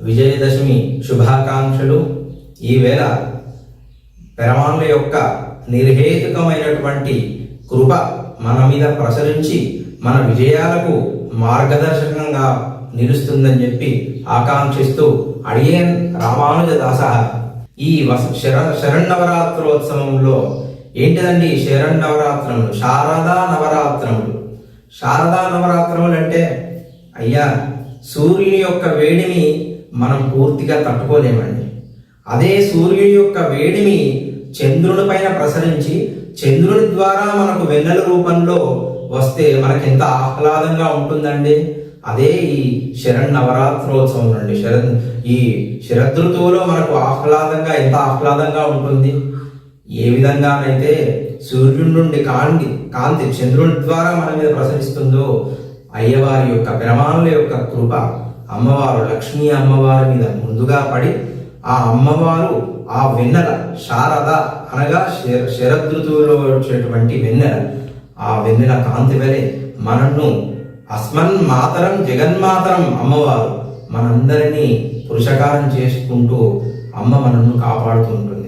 విజయదశమి శుభాకాంక్షలు. ఈవేళ పెరమాన్ల యొక్క నిర్హేతుకమైనటువంటి కృప మన మీద ప్రసరించి మన విజయాలకు మార్గదర్శకంగా నిలుస్తుందని చెప్పి ఆకాంక్షిస్తూ అడియేన్ రామానుజదాస ఈ శరన్నవరాత్రోత్సవంలో ఏంటిదండి శరన్నవరాత్రములు? శారదా నవరాత్రములు. శారదా నవరాత్రములు అంటే అయ్యా సూర్యుని యొక్క వేడిని మనం పూర్తిగా తట్టుకోలేమండి. అదే సూర్యుని యొక్క వేడిని చంద్రుని పైన ప్రసరించి చంద్రుని ద్వారా మనకు వెన్నెల రూపంలో వస్తే మనకెంత ఆహ్లాదంగా ఉంటుందండి. అదే ఈ శరన్నవరాత్రోత్సవం అండి. ఈ శరదృతువులో మనకు ఎంత ఆహ్లాదంగా ఉంటుంది. ఏ విధంగానైతే సూర్యుడి నుండి కాంతి చంద్రుని ద్వారా మన మీద ప్రసరిస్తుందో అయ్యవారి యొక్క పెరమానుల యొక్క కృప అమ్మవారు లక్ష్మీ అమ్మవారి మీద ముందుగా పడి ఆ అమ్మవారు ఆ వెన్నెల శారద అనగా శరదృతువులో వచ్చేటువంటి వెన్నెల, ఆ వెన్నెల కాంతి వలె మనను అస్మన్ మాతరం జగన్మాతరం అమ్మవారు మనందరినీ పురుషకారం చేసుకుంటూ అమ్మ మనల్ని కాపాడుతూ ఉంటుంది.